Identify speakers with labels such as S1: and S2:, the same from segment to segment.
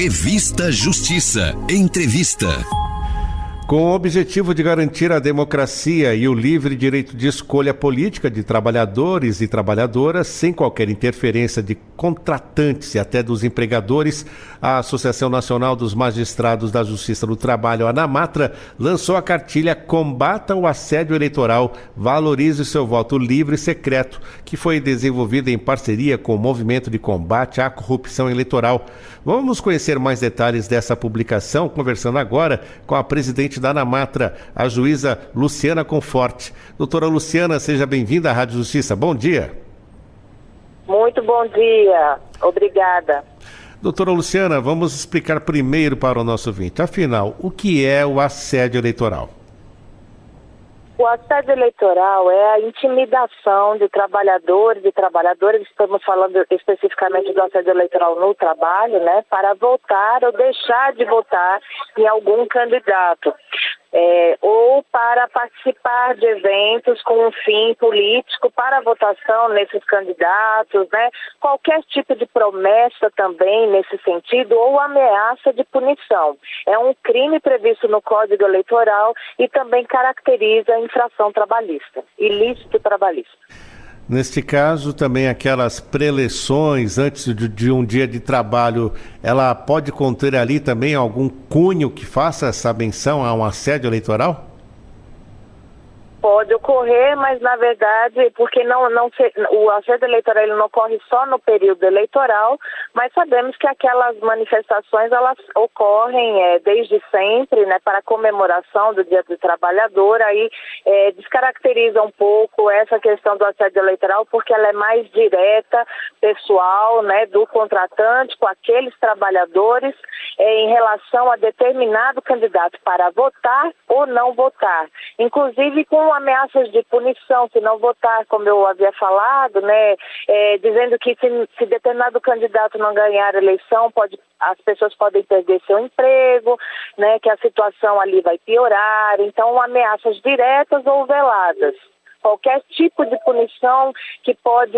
S1: Revista Justiça. Entrevista.
S2: Com o objetivo de garantir a democracia e o livre direito de escolha política de trabalhadores e trabalhadoras, sem qualquer interferência de contratantes e até dos empregadores, a Associação Nacional dos Magistrados da Justiça do Trabalho, a ANAMATRA, lançou a cartilha Combata o Assédio Eleitoral, Valorize seu Voto Livre e Secreto, que foi desenvolvida em parceria com o Movimento de Combate à Corrupção Eleitoral. Vamos conhecer mais detalhes dessa publicação, conversando agora com a presidente da ANAMATRA, a juíza Luciana Conforte. Doutora Luciana, seja bem-vinda à Rádio Justiça. Bom dia.
S3: Muito bom dia. Obrigada.
S2: Doutora Luciana, vamos explicar primeiro para o nosso ouvinte. Afinal, o que é o assédio eleitoral?
S3: O assédio eleitoral é a intimidação de trabalhadores e trabalhadoras, estamos falando especificamente do assédio eleitoral no trabalho, né, para votar ou deixar de votar em algum candidato. Ou para participar de eventos com um fim político para votação nesses candidatos, né? Qualquer tipo de promessa também nesse sentido ou ameaça de punição. É um crime previsto no Código Eleitoral e também caracteriza a infração trabalhista, ilícito trabalhista.
S2: Neste caso, também aquelas preleções antes de um dia de trabalho, ela pode conter ali também algum cunho que faça essa menção a um assédio eleitoral?
S3: Pode ocorrer, mas na verdade, porque o assédio eleitoral ele não ocorre só no período eleitoral, mas sabemos que aquelas manifestações elas ocorrem desde sempre, né, para a comemoração do Dia do Trabalhador, aí descaracteriza um pouco essa questão do assédio eleitoral, porque ela é mais direta, pessoal, né, do contratante com aqueles trabalhadores em relação a determinado candidato para votar ou não votar, inclusive com ameaças de punição se não votar, como eu havia falado, né, dizendo que se determinado candidato não ganhar a eleição, as pessoas podem perder seu emprego, né, que a situação ali vai piorar. Então, ameaças diretas ou veladas. Qualquer tipo de punição que pode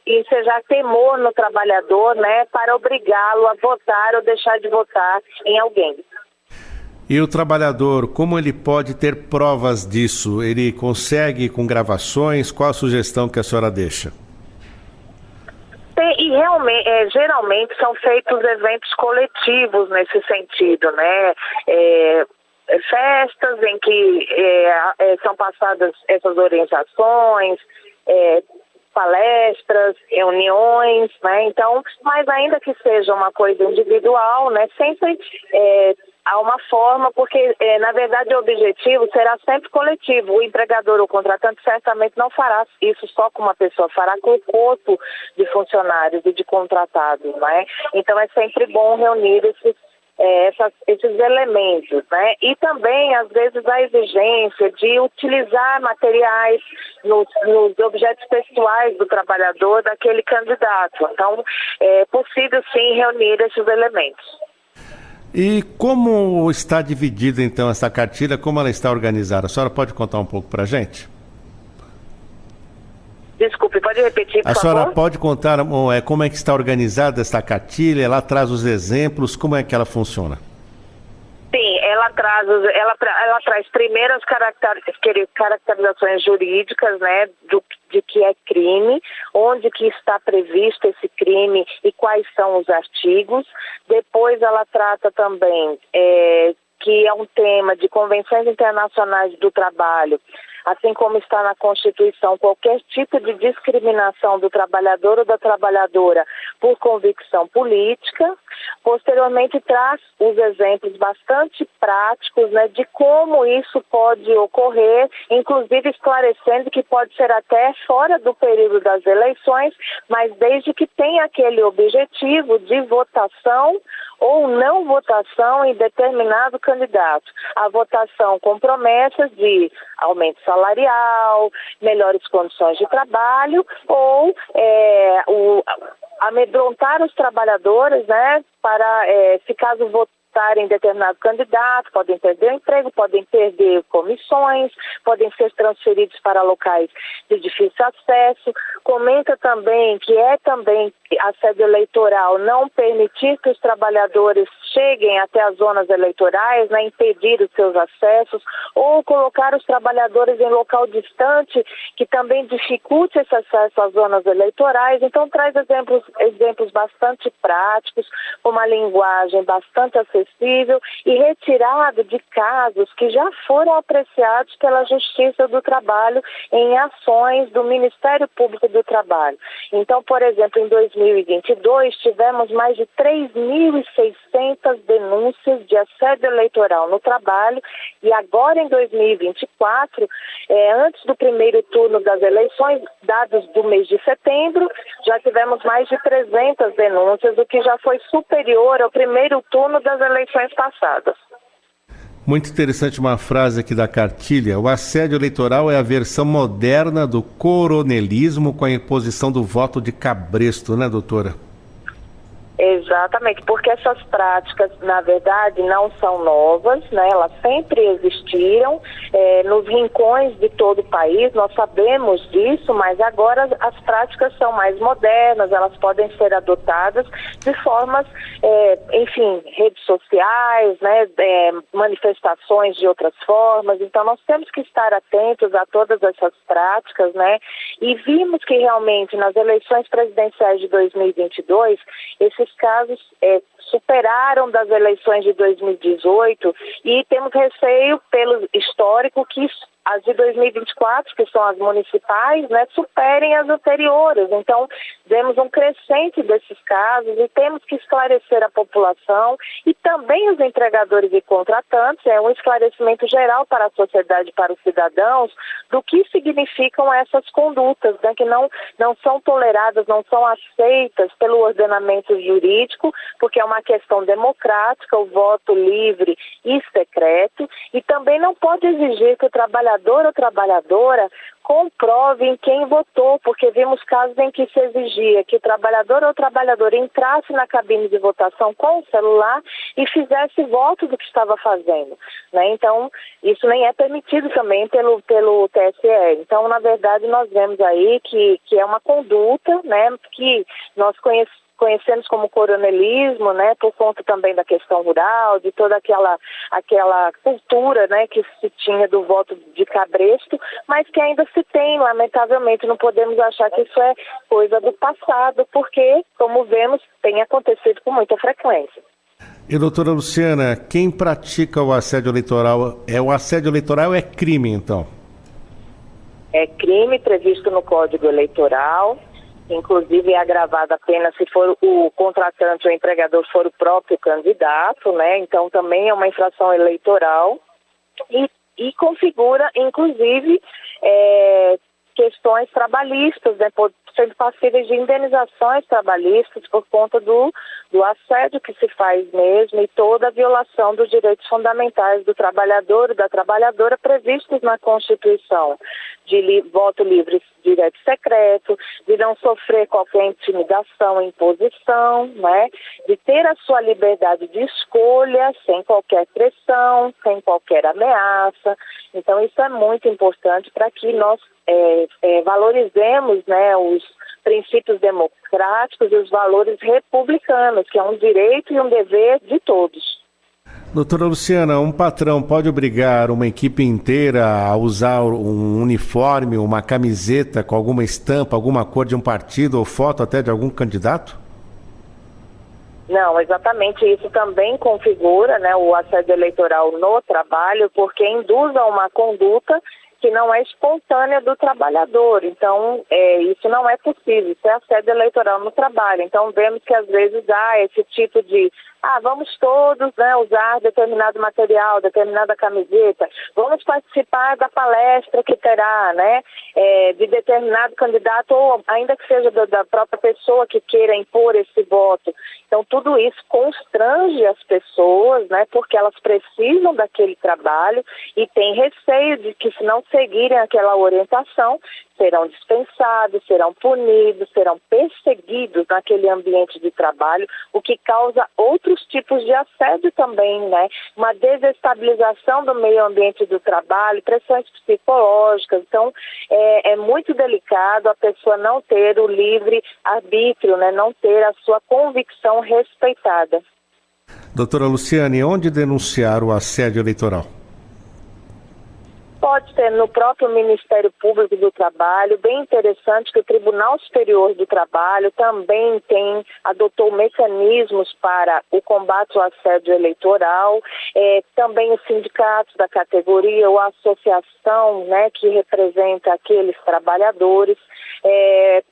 S3: ensejar temor no trabalhador, né, para obrigá-lo a votar ou deixar de votar em alguém.
S2: E o trabalhador, como ele pode ter provas disso? Ele consegue com gravações? Qual a sugestão que a senhora deixa?
S3: E realmente, geralmente são feitos eventos coletivos nesse sentido, né? Festas em que são passadas essas orientações, palestras, reuniões, né? Então, mas ainda que seja uma coisa individual, né? Sempre há uma forma, porque, na verdade, o objetivo será sempre coletivo. O empregador ou o contratante certamente não fará isso só com uma pessoa, fará com o corpo de funcionários e de contratados, né? Então, é sempre bom reunir esses elementos, né? E também, às vezes, a exigência de utilizar materiais nos objetos pessoais do trabalhador, daquele candidato. Então, é possível, sim, reunir esses elementos.
S2: E como está dividida, então, essa cartilha, como ela está organizada? A senhora pode contar um pouco para a gente?
S3: Desculpe, pode repetir, por favor?
S2: A senhora pode contar como é que está organizada essa cartilha? Ela traz os exemplos, como é que ela funciona?
S3: Sim, ela traz primeiro as caracterizações jurídicas, né, de que é crime, onde que está previsto esse crime e quais são os artigos. Depois ela trata também que é um tema de convenções internacionais do trabalho, assim como está na Constituição, qualquer tipo de discriminação do trabalhador ou da trabalhadora por convicção política. Posteriormente, traz os exemplos bastante práticos, né, de como isso pode ocorrer, inclusive esclarecendo que pode ser até fora do período das eleições, mas desde que tenha aquele objetivo de votação ou não votação em determinado candidato. A votação com promessas de aumento salarial, melhores condições de trabalho ou amedrontar os trabalhadores, né, para, se caso votarem em determinado candidato, podem perder o emprego, podem perder comissões, podem ser transferidos para locais de difícil acesso. Comenta também que é também assédio eleitoral, não permitir que os trabalhadores cheguem até as zonas eleitorais, né, impedir os seus acessos, ou colocar os trabalhadores em local distante, que também dificulte esse acesso às zonas eleitorais. Então traz exemplos bastante práticos, com uma linguagem bastante acessível e retirado de casos que já foram apreciados pela Justiça do Trabalho em ações do Ministério Público do Trabalho. Então, por exemplo, em 2022, tivemos mais de 3.600 denúncias de assédio eleitoral no trabalho e agora em 2024, antes do primeiro turno das eleições, dados do mês de setembro, já tivemos mais de 300 denúncias, o que já foi superior ao primeiro turno das eleições passadas.
S2: Muito interessante uma frase aqui da cartilha. O assédio eleitoral é a versão moderna do coronelismo com a imposição do voto de cabresto, né, doutora?
S3: Exatamente, porque essas práticas, na verdade, não são novas, né? Elas sempre existiram nos rincões de todo o país, nós sabemos disso, mas agora as práticas são mais modernas, elas podem ser adotadas de formas, enfim, redes sociais, né? Manifestações de outras formas. Então nós temos que estar atentos a todas essas práticas, né? E vimos que realmente nas eleições presidenciais de 2022, esses casos superaram das eleições de 2018 e temos receio pelo histórico que as de 2024, que são as municipais, né, superem as anteriores. Então, vemos um crescente desses casos e temos que esclarecer a população e também os empregadores e contratantes, um esclarecimento geral para a sociedade, para os cidadãos, do que significam essas condutas, né, que não são toleradas, não são aceitas pelo ordenamento jurídico, porque é uma questão democrática, o voto livre e secreto, e também não pode exigir que o trabalhador ou trabalhadora comprove em quem votou, porque vimos casos em que se exigia que o trabalhador ou trabalhadora entrasse na cabine de votação com o celular e fizesse voto do que estava fazendo, né? Então, isso nem é permitido também pelo TSE. Então, na verdade, nós vemos aí que é uma conduta, né, que nós conhecemos como coronelismo, né, por conta também da questão rural, de toda aquela cultura, né, que se tinha do voto de cabresto, mas que ainda se tem, lamentavelmente. Não podemos achar que isso é coisa do passado, porque, como vemos, tem acontecido com muita frequência.
S2: E, doutora Luciana, quem pratica o assédio eleitoral, o assédio eleitoral é crime, então?
S3: É crime previsto no Código Eleitoral. Inclusive é agravada apenas se for o contratante ou o empregador for o próprio candidato, né? Então também é uma infração eleitoral e configura, inclusive, questões trabalhistas, né? Sendo passíveis de indenizações trabalhistas por conta do assédio que se faz mesmo e toda a violação dos direitos fundamentais do trabalhador e da trabalhadora previstos na Constituição, de voto livre, direito secreto, de não sofrer qualquer intimidação, imposição, né? De ter a sua liberdade de escolha sem qualquer pressão, sem qualquer ameaça. Então isso é muito importante para que nós valorizemos, né, os princípios democráticos e os valores republicanos, que é um direito e um dever de todos.
S2: Doutora Luciana, um patrão pode obrigar uma equipe inteira a usar um uniforme, uma camiseta com alguma estampa, alguma cor de um partido ou foto até de algum candidato?
S3: Não, exatamente, isso também configura, né, o assédio eleitoral no trabalho, porque induz a uma conduta que não é espontânea do trabalhador. Então, isso não é possível, isso é assédio eleitoral no trabalho. Então, vemos que às vezes há esse tipo de vamos todos, né, usar determinado material, determinada camiseta, vamos participar da palestra que terá, né, de determinado candidato, ou ainda que seja da própria pessoa que queira impor esse voto. Então, tudo isso constrange as pessoas, né, porque elas precisam daquele trabalho e têm receio de que, se não seguirem aquela orientação, serão dispensados, serão punidos, serão perseguidos naquele ambiente de trabalho, o que causa outros outros tipos de assédio também, né? Uma desestabilização do meio ambiente do trabalho, pressões psicológicas. Então, é muito delicado a pessoa não ter o livre arbítrio, né? Não ter a sua convicção respeitada.
S2: Doutora Luciane, onde denunciar o assédio eleitoral?
S3: Pode ser no próprio Ministério Público do Trabalho. Bem interessante que o Tribunal Superior do Trabalho também adotou mecanismos para o combate ao assédio eleitoral. Também os sindicatos da categoria ou a associação, né, que representa aqueles trabalhadores.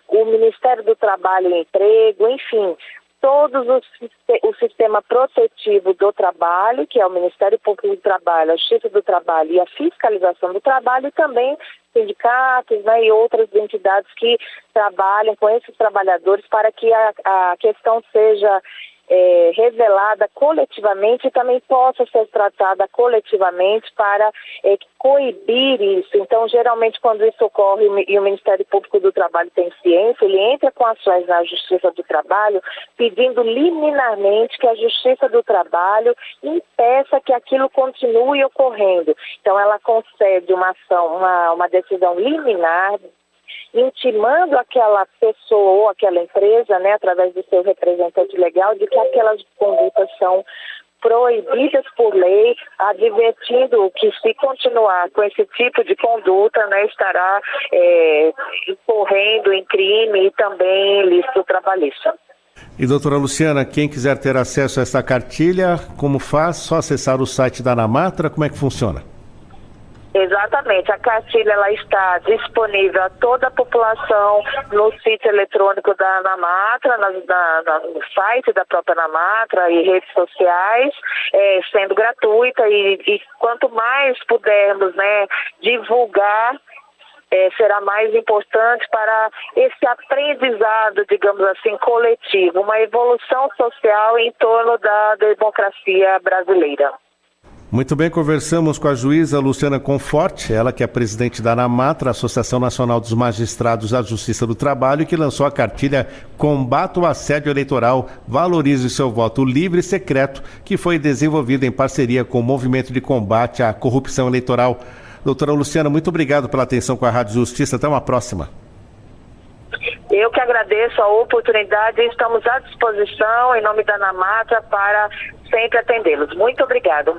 S3: O Ministério do Trabalho e Emprego, enfim, o sistema protetivo do trabalho, que é o Ministério Público do Trabalho, a Justiça do Trabalho e a Fiscalização do Trabalho, e também sindicatos, né, e outras entidades que trabalham com esses trabalhadores para que a questão seja revelada coletivamente e também possa ser tratada coletivamente para coibir isso. Então, geralmente, quando isso ocorre e o Ministério Público do Trabalho tem ciência, ele entra com ações na Justiça do Trabalho pedindo liminarmente que a Justiça do Trabalho impeça que aquilo continue ocorrendo. Então, ela concede uma ação, uma decisão liminar, intimando aquela pessoa ou aquela empresa, né, através do seu representante legal, de que aquelas condutas são proibidas por lei, advertindo que se continuar com esse tipo de conduta, né, estará incorrendo em crime e também em ilícito trabalhista.
S2: E doutora Luciana, quem quiser ter acesso a essa cartilha, como faz? Só acessar o site da ANAMATRA? Como é que funciona?
S3: Exatamente, a cartilha ela está disponível a toda a população no sítio eletrônico da ANAMATRA, no site da própria ANAMATRA e redes sociais, sendo gratuita e quanto mais pudermos, né, divulgar, será mais importante para esse aprendizado, digamos assim, coletivo, uma evolução social em torno da democracia brasileira.
S2: Muito bem, conversamos com a juíza Luciana Conforte, ela que é presidente da ANAMATRA, Associação Nacional dos Magistrados da Justiça do Trabalho, que lançou a cartilha Combata o Assédio Eleitoral, Valorize seu Voto Livre e Secreto, que foi desenvolvida em parceria com o Movimento de Combate à Corrupção Eleitoral. Doutora Luciana, muito obrigado pela atenção com a Rádio Justiça. Até uma próxima.
S3: Eu que agradeço a oportunidade e estamos à disposição, em nome da ANAMATRA, para sempre atendê-los. Muito obrigado.